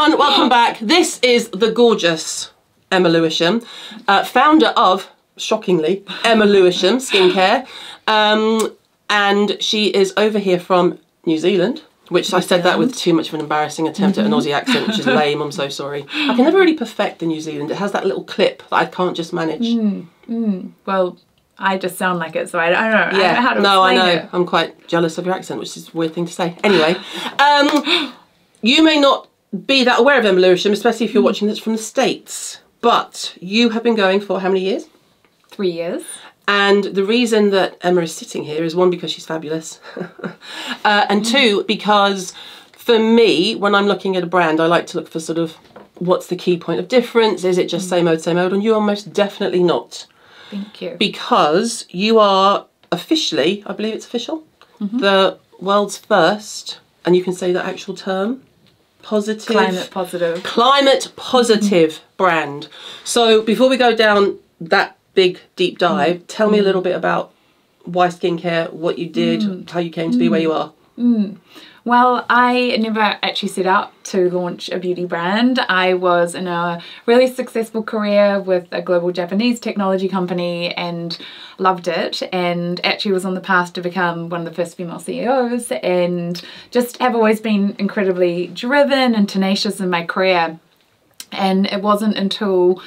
everyone, welcome back. This is the gorgeous Emma Lewisham, founder of, shockingly, Emma Lewisham Skincare. And she is over here from New Zealand, which I said that with too much of an embarrassing attempt at an Aussie accent, which is lame, I'm so sorry. I can never really perfect the New Zealand. It has that little clip that I can't just manage. Well, I just sound like it, so I don't know. Yeah, I don't know how to no, I know. explain it. I'm quite jealous of your accent, which is a weird thing to say. Anyway, you may not be that aware of Emma Lewisham, especially if you're watching this from the States, but you have been going for how many years? 3 years. And the reason that Emma is sitting here is, one, because she's fabulous, and two, because for me, when I'm looking at a brand, I like to look for sort of what's the key point of difference. Is it just same old, and you are most definitely not. Thank you. Because you are officially, I believe it's official, the world's first, and you can say the actual term, climate positive brand. So before we go down that big deep dive, tell me a little bit about why skincare, what you did, how you came to be where you are. Well, I never actually set out to launch a beauty brand. I was in a really successful career with a global Japanese technology company and loved it, and actually was on the path to become one of the first female CEOs, and just have always been incredibly driven and tenacious in my career. And it wasn't until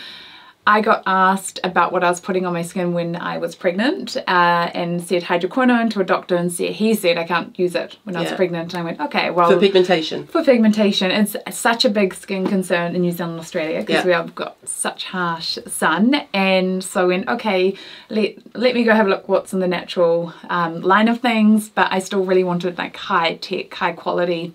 I got asked about what I was putting on my skin when I was pregnant, and said hydroquinone to a doctor, and he said I can't use it when I was pregnant. And I went, okay, well... For pigmentation. For pigmentation. It's such a big skin concern in New Zealand and Australia because we have got such harsh sun. And so I went, okay, let me go have a look what's in the natural line of things. But I still really wanted like high tech, high quality.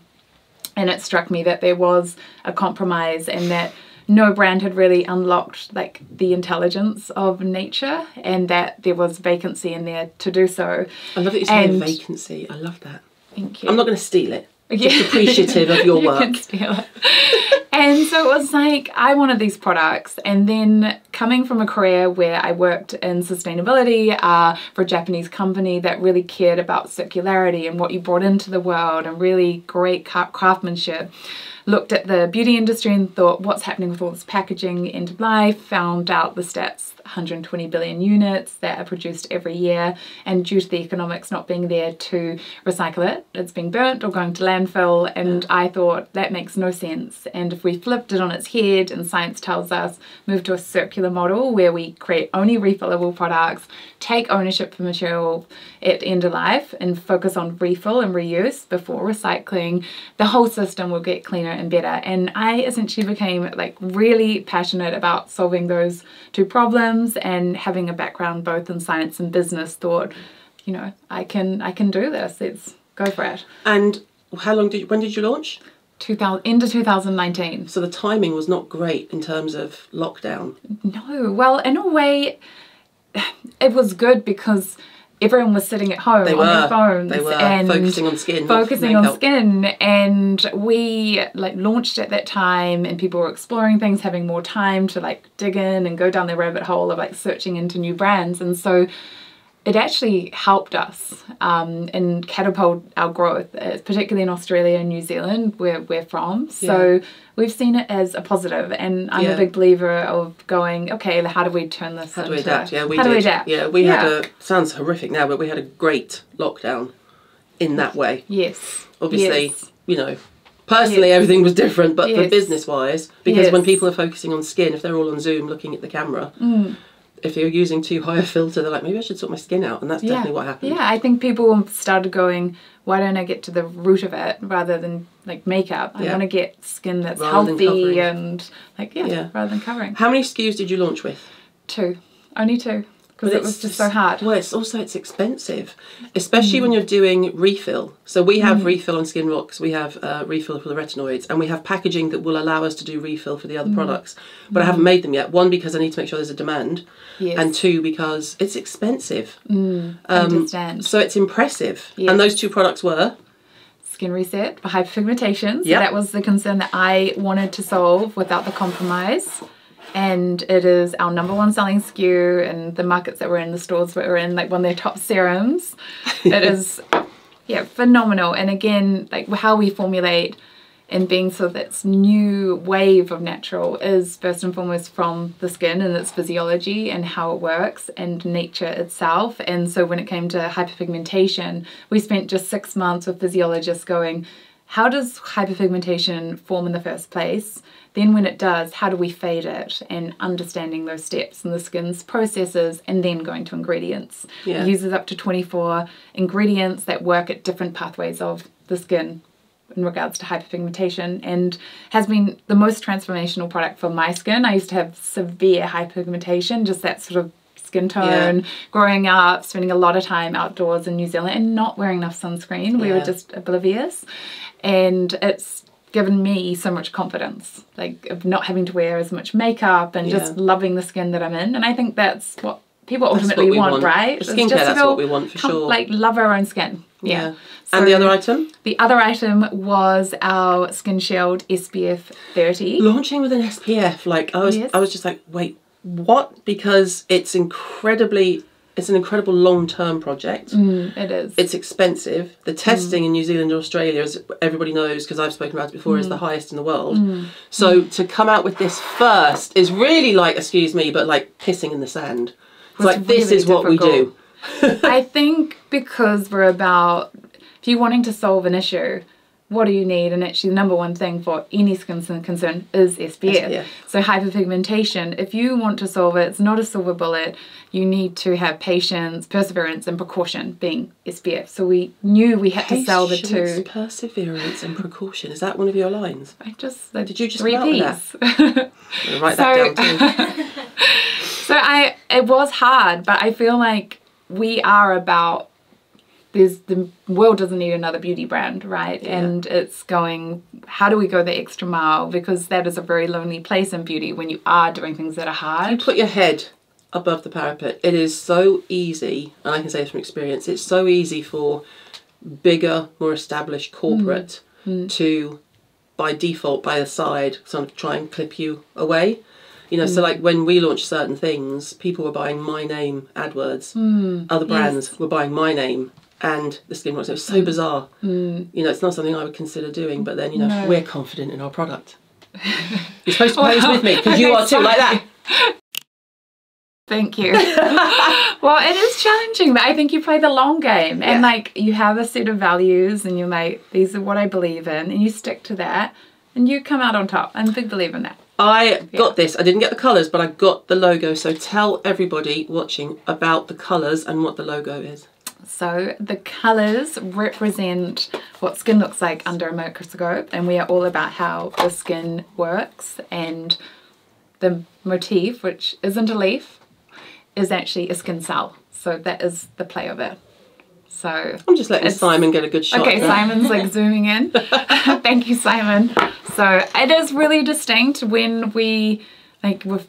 And it struck me that there was a compromise, and that no brand had really unlocked like the intelligence of nature, and that there was vacancy in there to do so. I love that you say vacancy. I love that. Thank you. I'm not going to steal it. Just appreciative of your work. You can steal it. And so it was like, I wanted these products, and then coming from a career where I worked in sustainability for a Japanese company that really cared about circularity and what you brought into the world and really great craftsmanship, looked at the beauty industry and thought, what's happening with all this packaging end of life? Found out the stats, 120 billion units that are produced every year, and due to the economics not being there to recycle it, it's being burnt or going to landfill. And I thought that makes no sense. And if we flipped it on its head, and science tells us move to a circular model where we create only refillable products, take ownership for material at end of life, and focus on refill and reuse before recycling, the whole system will get cleaner and better. And I essentially became like really passionate about solving those two problems, and having a background both in science and business, thought, you know, I can do this. Let's go for it. And when did you launch? End of 2019. So the timing was not great in terms of lockdown. No, well, in a way, it was good because everyone was sitting at home on their phones. They were and focusing on skin. And we like launched at that time, and people were exploring things, having more time to like dig in and go down the rabbit hole of like searching into new brands. And so it actually helped us and catapult our growth, particularly in Australia and New Zealand, where we're from. So we've seen it as a positive, and I'm a big believer of going, okay, how do we turn this into... How do we adapt? Yeah, we did. How do we adapt? Yeah, we had a... Sounds horrific now, but we had a great lockdown in that way. Yes. Obviously, you know, personally everything was different, but for business-wise, because when people are focusing on skin, if they're all on Zoom looking at the camera... If you're using too high a filter, they're like, maybe I should sort my skin out. And that's definitely what happened. Yeah, I think people started going, why don't I get to the root of it rather than like makeup? I want to get skin that's healthy and like, rather than covering. How many SKUs did you launch with? 2. Only 2. Because it was just so hard. Well, it's expensive, especially when you're doing refill. So we have refill on Skin Rocks, we have refill for the retinoids, and we have packaging that will allow us to do refill for the other products. But I haven't made them yet. 1, because I need to make sure there's a demand, and 2, because it's expensive. Understand. So it's impressive. And those 2 products were? Skin Reset for hyperpigmentation. So that was the concern that I wanted to solve without the compromise. And it is our #1 selling SKU in the markets that we're in, the stores that we're in, like one of their top serums. It is, phenomenal. And again, like how we formulate and being sort of this new wave of natural is first and foremost from the skin and its physiology and how it works and nature itself. And so when it came to hyperpigmentation, we spent just 6 months with physiologists going, how does hyperpigmentation form in the first place? Then when it does, how do we fade it? And understanding those steps in the skin's processes, and then going to ingredients. Yeah. It uses up to 24 ingredients that work at different pathways of the skin in regards to hyperpigmentation, and has been the most transformational product for my skin. I used to have severe hyperpigmentation, just that sort of skin tone, growing up, spending a lot of time outdoors in New Zealand and not wearing enough sunscreen. We were just oblivious, and it's given me so much confidence, like of not having to wear as much makeup and just loving the skin that I'm in. And I think that's what people ultimately want, right? For skincare, that's what we want for sure. Like love our own skin. Yeah. So and the other item? The other item was our Skin Shield SPF 30. Launching with an SPF, like I was just like, wait, what? Because it's an incredible long-term project. It is. It's expensive. The testing in New Zealand and Australia, as everybody knows, because I've spoken about it before, is the highest in the world. So to come out with this first is really like, excuse me, but like pissing in the sand. It's like, really this is what we do. I think because we're about, if you're wanting to solve an issue, what do you need? And actually the number one thing for any skin concern is SPF. So hyperpigmentation, if you want to solve it, it's not a silver bullet. You need to have patience, perseverance, and precaution, being SPF. So we knew we had to sell the two. Perseverance and precaution. Is that one of your lines? Did you just 3 Ps? I'm gonna write that down too. So it was hard, but I feel like we are about, the world doesn't need another beauty brand, right? And it's going, how do we go the extra mile? Because that is a very lonely place in beauty when you are doing things that are hard. You put your head above the parapet. It is so easy, and I can say this from experience, it's so easy for bigger, more established corporate to, by default, by the side, sort of try and clip you away. You know, so like when we launched certain things, people were buying my name AdWords. Other brands were buying my name and the skin products. It was so bizarre. You know, it's not something I would consider doing, but then, you know, we're confident in our product. You're supposed to pose with me, because you are too, like that. Thank you. Well, it is challenging, but I think you play the long game. And like, you have a set of values and you're like, these are what I believe in, and you stick to that and you come out on top. I'm a big believer in that. I got this. I didn't get the colours, but I got the logo. So tell everybody watching about the colours and what the logo is. So the colours represent what skin looks like under a microscope, and we are all about how the skin works. And the motif, which isn't a leaf, is actually a skin cell. So that is the play of it. So I'm just letting Simon get a good shot. Okay, Simon's like zooming in. Thank you, Simon. So it is really distinct. When we were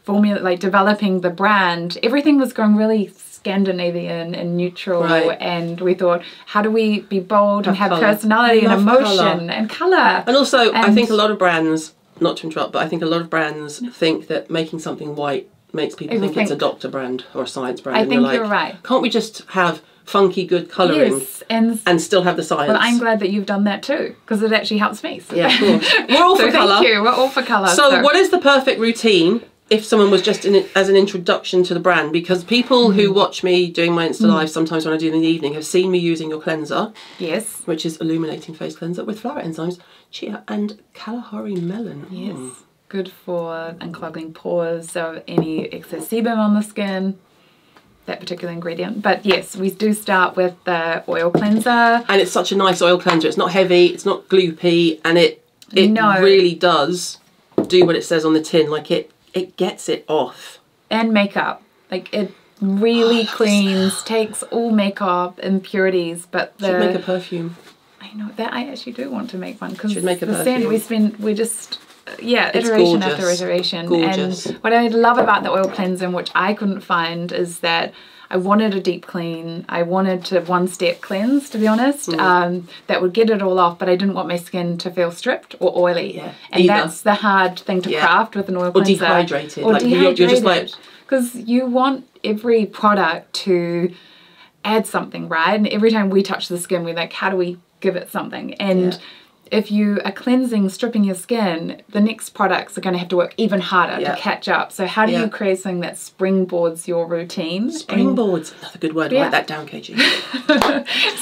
developing the brand, everything was going really Scandinavian and neutral, and we thought, how do we be bold and have personality and emotion and colour? And also, I think a lot of brands, not to interrupt, but I think a lot of brands think that making something white makes people think it's a doctor brand or a science brand. I think you're right. Can't we just have funky, good colouring and still have the science? Well, I'm glad that you've done that too, because it actually helps me. So. Yeah, of course. We're all for colour. Thank you. We're all for colour. So what is the perfect routine if someone was just in it as an introduction to the brand? Because people who watch me doing my Insta Live sometimes when I do it in the evening have seen me using your cleanser. Yes. Which is illuminating face cleanser with flower enzymes, chia and Kalahari melon. Yes. Good for unclogging pores, so any excess sebum on the skin, that particular ingredient. But yes, we do start with the oil cleanser. And it's such a nice oil cleanser. It's not heavy, it's not gloopy, and it really does do what it says on the tin. Like it gets it off. And makeup. Like it really cleans, takes all makeup impurities, but should make a perfume. I know that I actually do want to make one, because the scent we just iteration after iteration. Gorgeous. And what I love about the oil cleanser, which I couldn't find, is that I wanted a deep clean. I wanted to one-step cleanse, to be honest, that would get it all off, but I didn't want my skin to feel stripped or oily. Yeah, and that's the hard thing to craft with an oil cleanser. Or dehydrated. Or dehydrated. You're just like... Because you want every product to add something, right? And every time we touch the skin, we're like, how do we give it something? And if you are cleansing, stripping your skin, the next products are going to have to work even harder to catch up. So how do you create something that springboards your routine? Springboards, another good word. Write that down, KG.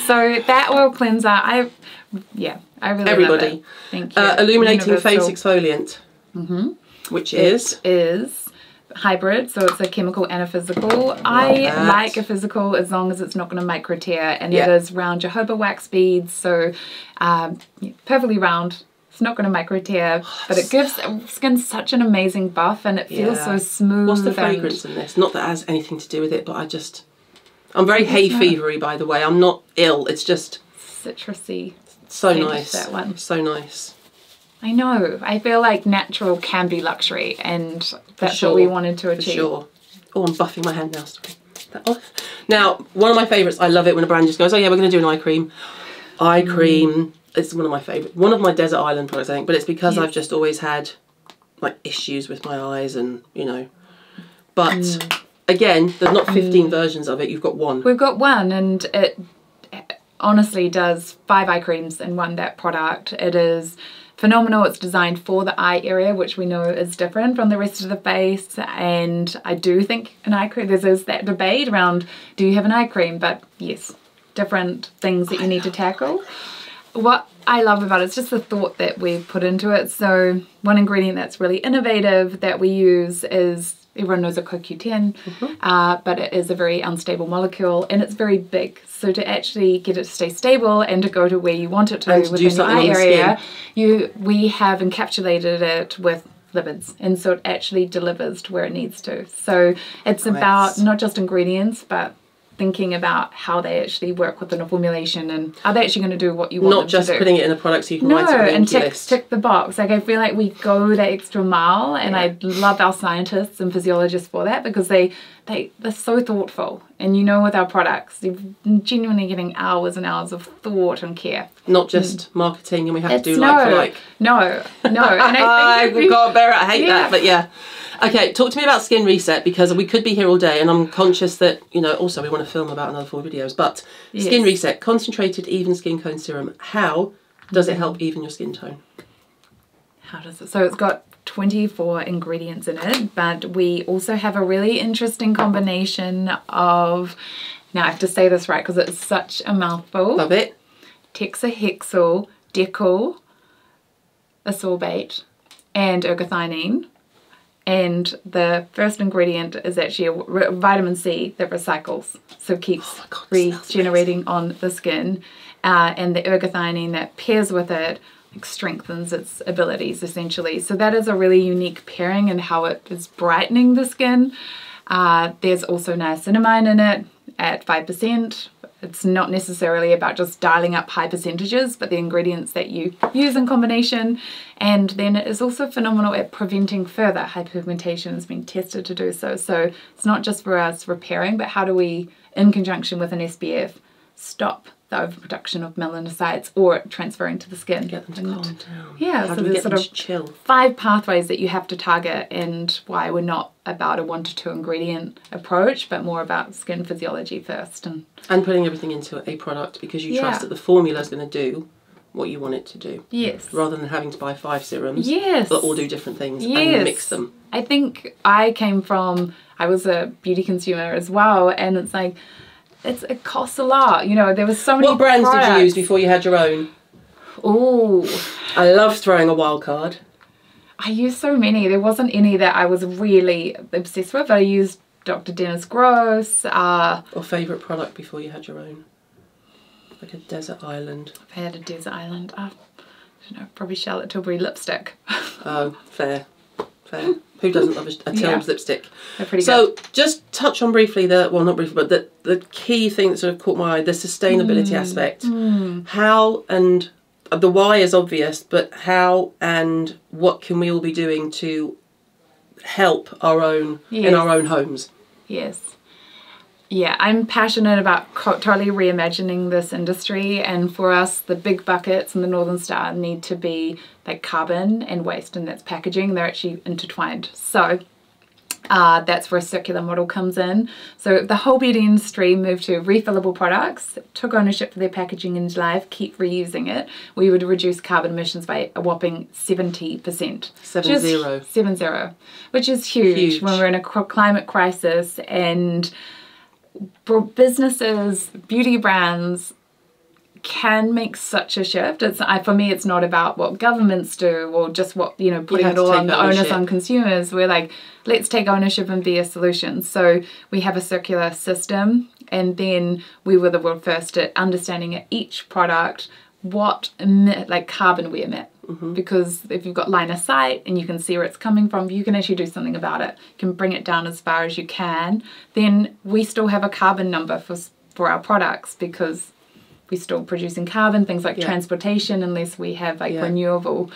So that oil cleanser, I really love it. Thank you. Illuminating face exfoliant, which is hybrid, so it's a chemical and a physical. I like a physical as long as it's not going to micro tear, and it is round jojoba wax beads, so perfectly round. It's not going to micro tear, but it gives skin such an amazing buff, and it feels so smooth. What's the fragrance in this? Not that it has anything to do with it, but I'm very hay fevery, by the way. I'm not ill. It's just citrusy. So nice. That one. So nice. I know. I feel like natural can be luxury, and that's what we wanted to achieve. For sure. Oh, I'm buffing my hand now. Sorry. Now, one of my favourites, I love it when a brand just goes, oh yeah, we're going to do an eye cream. Eye cream, it's one of my favourite. One of my desert island products, I think, but it's because I've just always had like issues with my eyes and, you know. But again, there's not 15 versions of it, you've got one. We've got one, and it honestly does 5 eye creams in one, that product. It is phenomenal. It's designed for the eye area, which we know is different from the rest of the face, and I do think an eye cream, there's that debate around, do you have an eye cream? But yes, different things that you need to tackle. What I love about it is just the thought that we've put into it. So one ingredient that's really innovative that we use is, everyone knows a CoQ10, but it is a very unstable molecule, and it's very big. So to actually get it to stay stable and to go to where you want it to within the eye area, we have encapsulated it with lipids, and so it actually delivers to where it needs to. So it's about not just ingredients, but thinking about how they actually work within a formulation, and are they actually going to do what you want them to do. Not just putting it in a product so you can write it on the and tick the box. Like, I feel like we go that extra mile, and I love our scientists and physiologists for that, because they're so thoughtful. And you know, with our products, you're genuinely getting hours and hours of thought and care. Not just marketing, and we have to do like for like. No. And I can't bear it. I hate that, but yeah. Okay, talk to me about Skin Reset, because we could be here all day, and I'm conscious that, you know, also we want to film about another 4 videos, but Skin Reset, concentrated even skin tone serum. How does it help even your skin tone? How does it? So it's got 24 ingredients in it, but we also have a really interesting combination of, now I have to say this right because it's such a mouthful. Love it. Hexahexyl, decyl, ascorbate, and ergothioneine. And the first ingredient is actually a vitamin C that recycles, so keeps regenerating on the skin. And the ergothioneine that pairs with it strengthens its abilities, essentially. So that is a really unique pairing in how it is brightening the skin. There's also niacinamide in it at 5%. It's not necessarily about just dialing up high percentages, but the ingredients that you use in combination. And then it is also phenomenal at preventing further hyperpigmentation. It's been tested to do so. So it's not just for us repairing, but how do we, in conjunction with an SPF, stop the overproduction of melanocytes or transferring to the skin. Get them to calm down. Yeah, how so do we there's get sort them to chill? 5 pathways that you have to target, and why we're not about a 1 to 2 ingredient approach, but more about skin physiology first. And putting everything into a product because you trust that the formula is going to do what you want it to do. Yes. Rather than having to buy 5 serums that all do different things and mix them. I think I was a beauty consumer as well, and it's like, it costs a lot. You know, there was so many What brands products. did you use before you had your own? Oh, I love throwing a wild card. I used so many. There wasn't any that I was really obsessed with. I used Dr. Dennis Gross. Or favourite product before you had your own? Like a desert island. I've had a desert island. I don't know, probably Charlotte Tilbury lipstick. Oh, fair. Who doesn't love a Tilbury lipstick? They're pretty good. So just touch on briefly not briefly, but the key thing that sort of caught my eye, the sustainability aspect. How, and the why is obvious, but how and what can we all be doing to help our own in our own homes? Yes. Yeah, I'm passionate about totally reimagining this industry, and for us, the big buckets in the Northern Star need to be like carbon and waste, and that's packaging. They're actually intertwined. So That's where a circular model comes in. So if the whole beauty industry moved to refillable products, took ownership for their packaging in life, keep reusing it, we would reduce carbon emissions by a whopping 70%. 70. Which is huge when we're in a climate crisis, and businesses, beauty brands can make such a shift. For me, it's not about what governments do or just what, putting it all on the onus on consumers. We're like, let's take ownership and be a solution. So we have a circular system, and then we were the world first at understanding at each product what carbon we emit. Because if you've got line of sight and you can see where it's coming from, you can actually do something about it. You can bring it down as far as you can. Then we still have a carbon number for our products, because we're still producing carbon, things like transportation, unless we have renewable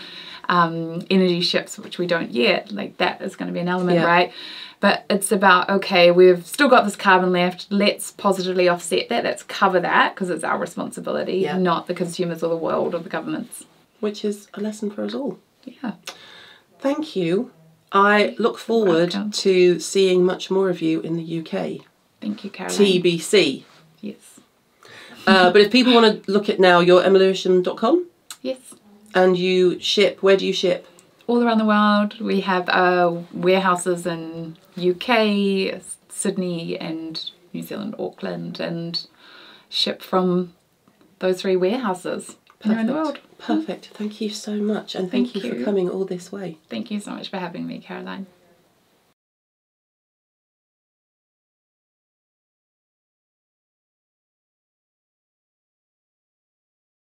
energy ships, which we don't yet. That is going to be an element, right? But it's about, okay, we've still got this carbon left, let's positively offset that, let's cover that, because it's our responsibility, not the consumers or the world or the governments. Which is a lesson for us all. Yeah. Thank you. I look forward to seeing much more of you in the UK. Thank you, Caroline. TBC. Yes. But if people want to look at now, you're emmalewisham.com? Yes. And you ship, where do you ship? All around the world. We have warehouses in UK, Sydney and New Zealand, Auckland, and ship from those 3 warehouses around the world. Perfect. Thank you so much, and thank you for coming all this way. Thank you so much for having me, Caroline.